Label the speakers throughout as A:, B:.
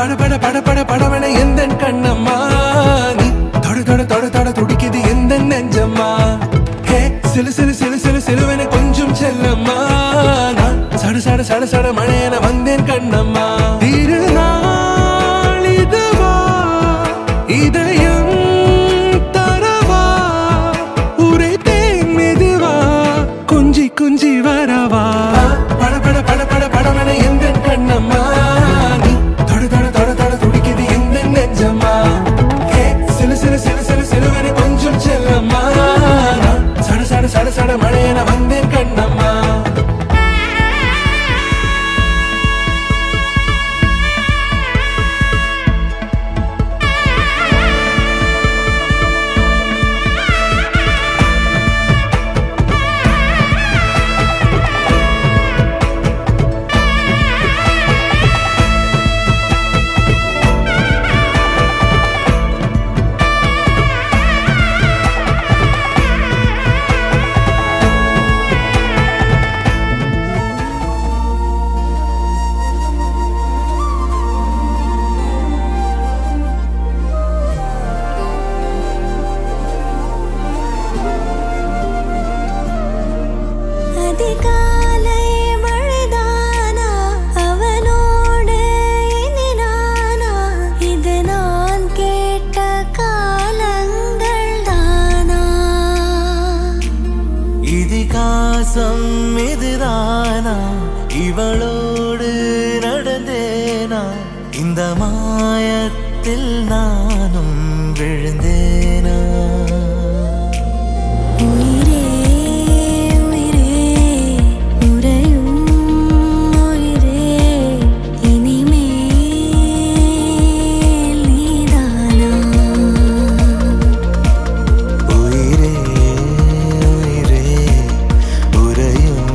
A: பட பட பட பட படவன எந்த கண்ணம்மா நீ தொட தொட தொட தொட துடிக்குது எந்த நெஞ்சம்மா ஹே சிலு சிலு சிலு சிலு சிலுவன கொஞ்சம் செல்லம்மா நான் சட சட சட சட மழையன வந்தேன் கண்ணம்மா திருநாள் இதுவா இதயம் தரவா உரைத்தேன் மெதுவா குஞ்சி குஞ்சி வரவா பட பட பட பட படவன எந்த கண்ணம்மா நீ தொட தொட தொட தொட துடிக்குது எந்த நெஞ்சம்மா ஹே சிலு சிலு சிலு சிலு சிலுவன கொஞ்சம் செல்லம்மா நான் சட சட சட சட மழையன வந்தேன் கண்ணம்மா இவளோடு நடந்தேனா இந்த மாயத்தில் நானும் விழுந்தேனா உயிரே உயிரே உறையும் உயிரே இனிமேல் நீதானா உயிரே உயிரே உறையும்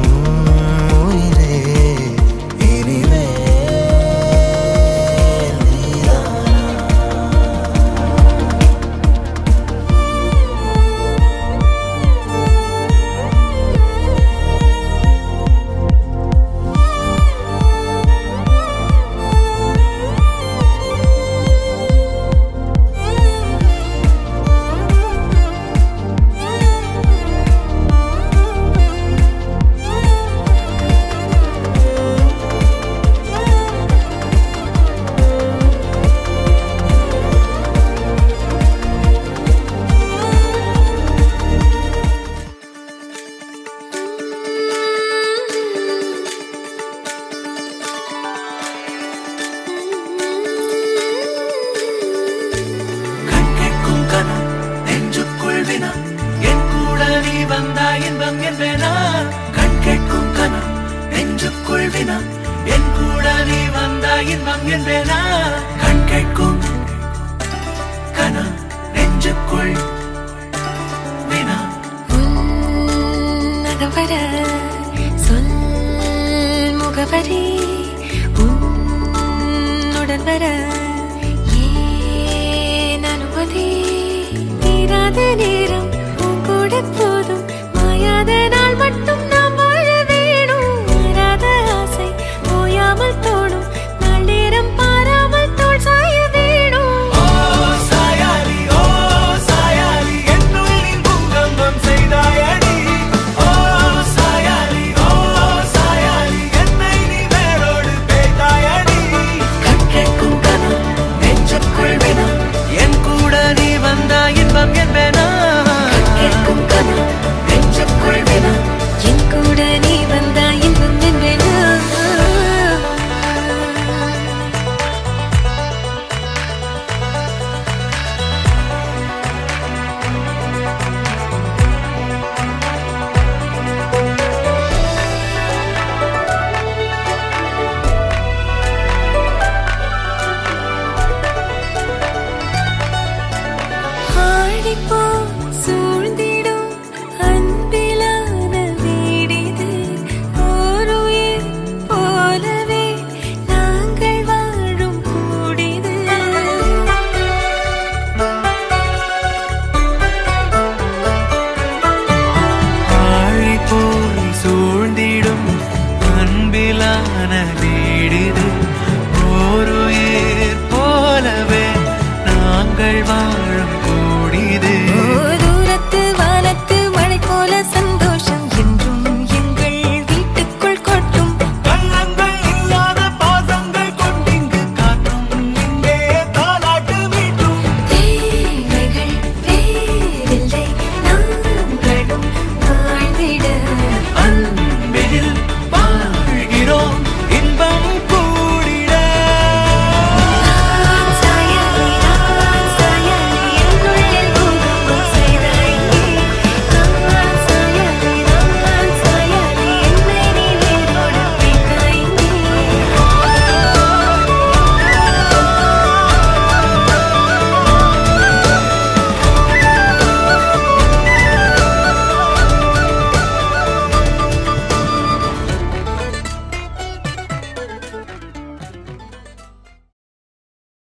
B: அன்பிலான வீடு